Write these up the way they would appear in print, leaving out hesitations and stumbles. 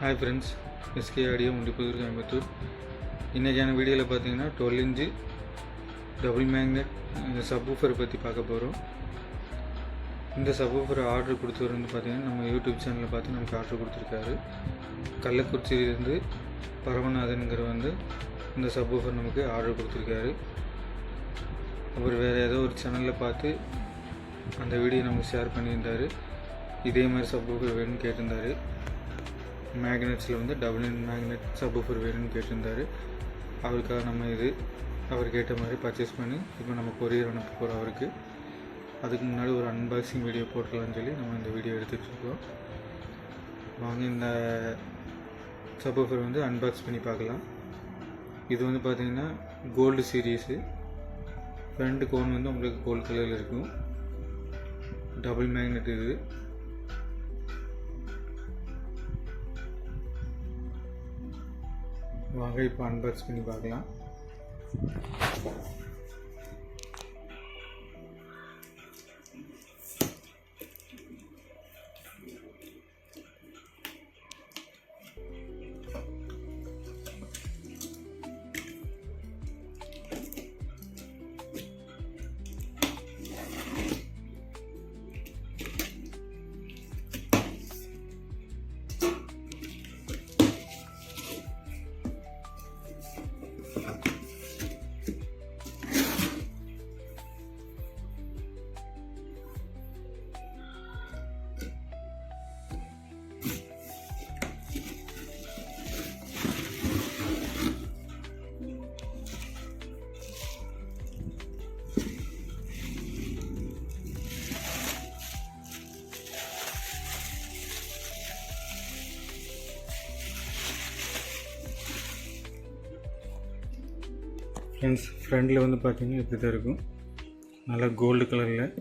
Hi friends, SK audio முடிப்பதற்கு கோயம்புத்தூர். இன்றைக்கான வீடியோவில் பார்த்தீங்கன்னா 12 இன்ச்சு டபுள் மேக்னெட் சப்வூஃபர் பற்றி பார்க்க போகிறோம். இந்த சப்வூஃபர் ஆர்டர் கொடுத்தவர் வந்து பார்த்திங்கன்னா நம்ம யூடியூப் சேனலில் பார்த்து நமக்கு ஆர்டர் கொடுத்துருக்காரு. கள்ளக்குறிச்சியிலேருந்து பரமநாதனுங்கிற வந்து இந்த சப்வூஃபர் நமக்கு ஆர்டர் கொடுத்துருக்காரு. அவர் வேறு ஏதோ ஒரு சேனலில் பார்த்து அந்த வீடியோ நமக்கு ஷேர் பண்ணியிருந்தார். இதே மாதிரி சப்வூஃபர் வேணும்னு கேட்டிருந்தார். மேக்னெட்ஸில் வந்து டபுள் மேக்னெட் சப்வூஃபர் வேணும்னு கேட்டிருந்தார். அவருக்காக நம்ம அவர் கேட்ட மாதிரி பர்ச்சேஸ் பண்ணி இப்போ நம்ம கொரியர் அனுப்ப போகிறோம் அவருக்கு. அதுக்கு முன்னாடி ஒரு அன்பாக்சிங் வீடியோ போட்டுக்கலாம்னு சொல்லி நம்ம இந்த வீடியோ எடுத்துகிட்ருக்கோம். வாங்க இந்த சப்வூஃபர் வந்து அன்பாக்ஸ் பண்ணி பார்க்கலாம். இது வந்து பார்த்திங்கன்னா கோல்டு சீரீஸு. ஃப்ரண்ட் கோன் வந்து உங்களுக்கு கோல்டு கலரில் இருக்கும். டபுள் மேக்னெட் இது. வாங்க இப்போ அன்பாக்ஸ் பண்ணி பார்க்கலாம். ஃப்ரெண்ட்ஸ், ஃப்ரண்டில் வந்து பார்த்திங்கன்னா இப்படி தான் இருக்கும். நல்லா கோல்டு கலரில்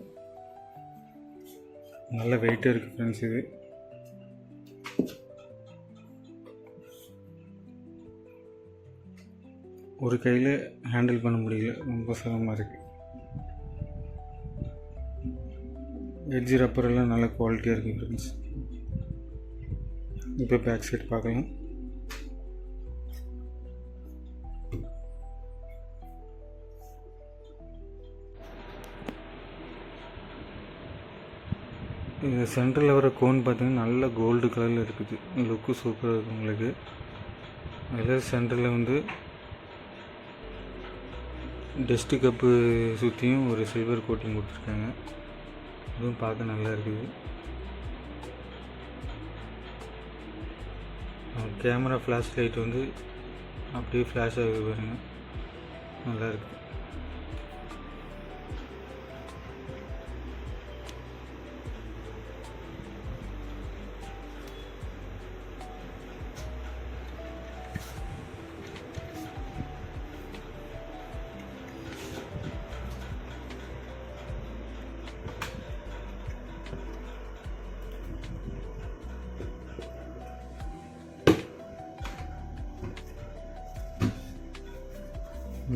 நல்ல வெயிட்டாக இருக்குது ஃப்ரெண்ட்ஸ். இது ஒரு கையில் ஹேண்டில் பண்ண முடியல, ரொம்ப சிரமமாக இருக்குது. எட்ஜ் ரப்பரெல்லாம் நல்ல குவாலிட்டியாக இருக்குது ஃப்ரெண்ட்ஸ். இப்போ பேக் சைட் பார்க்கலாம். இது சென்டரில் வர கோன் பார்த்திங்கன்னா நல்ல கோல்டு கலரில் இருக்குது. லுக்கு சூப்பராக இருக்குது உங்களுக்கு. அதில் சென்டரில் வந்து டஸ்ட்டு கப்பு சுற்றியும் ஒரு சில்வர் கோட்டிங் கொடுத்துருக்காங்க. இதுவும் பார்க்க நல்லா இருக்குது. கேமரா ஃப்ளாஷ் லைட் வந்து அப்படியே ஃப்ளாஷ் ஆகுது பாருங்கள், நல்லா இருக்குது.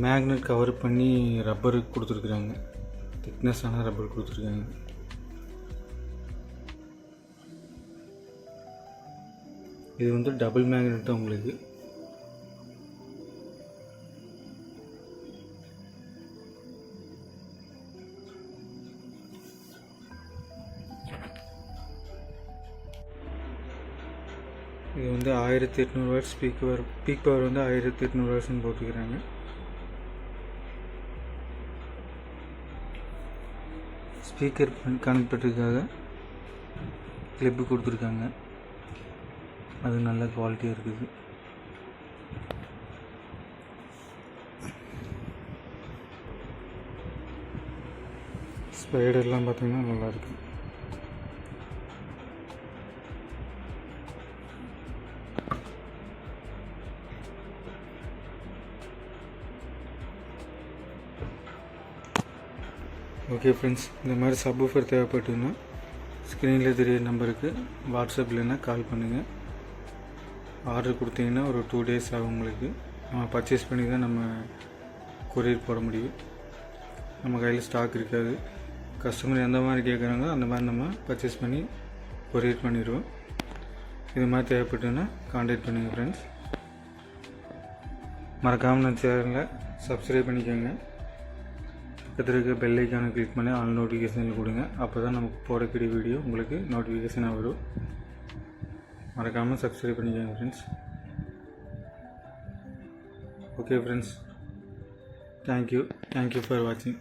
மேக்னெட் கவர் பண்ணி ரப்பர் கொடுத்துருக்குறாங்க. திக்னஸான ரப்பர் கொடுத்துருக்காங்க. இது வந்து டபுள் மேக்னெட் தான் உங்களுக்கு. இது வந்து 1800 வாட்ஸ் பீக் பவர் வந்து 1800 வாட்ஸ்ன்னு போட்டுக்கிறாங்க. ஸ்பீக்கர் கனெக்ட் பண்ணுறதுக்காக கிளிப்பு கொடுத்துருக்காங்க. அது நல்ல குவாலிட்டியாக இருக்குது. ஸ்பைடர்லாம் பார்த்திங்கன்னா நல்லாயிருக்கு. ஓகே ஃப்ரெண்ட்ஸ், இந்த மாதிரி சப்வூஃபர் தேவைப்பட்டுன்னா ஸ்க்ரீனில் தெரியிற நம்பருக்கு வாட்ஸ்அப் இல்லைன்னா கால் பண்ணுங்கள். ஆர்டர் கொடுத்தீங்கன்னா ஒரு 2 days ஆகும் உங்களுக்கு. நம்ம பர்ச்சேஸ் பண்ணி தான் நம்ம கொரியர் போட முடியும். நம்ம கையில் ஸ்டாக் இருக்காது. கஸ்டமர் எந்த மாதிரி கேட்குறாங்களோ அந்த மாதிரி நம்ம பர்ச்சேஸ் பண்ணி கொரியர் பண்ணிடுவோம். இது மாதிரி தேவைப்பட்டுன்னா காண்டாக்ட் பண்ணுங்கள் ஃப்ரெண்ட்ஸ். மறக்காமல் நம்ம சேனலை சப்ஸ்கிரைப் பண்ணிக்கோங்க. பக்கத்தில் இருக்க பெல் ஐக்கானை கிளிக் பண்ணி ஆல் நோட்டிஃபிகேஷன் கொடுங்க. அப்போ தான் நமக்கு போடக்கூடிய வீடியோ உங்களுக்கு நோட்டிஃபிகேஷனாக வரும். மறக்காமல் சப்ஸ்கிரைப் பண்ணிக்கோங்க friends. Okay friends, thank you for வாட்சிங்.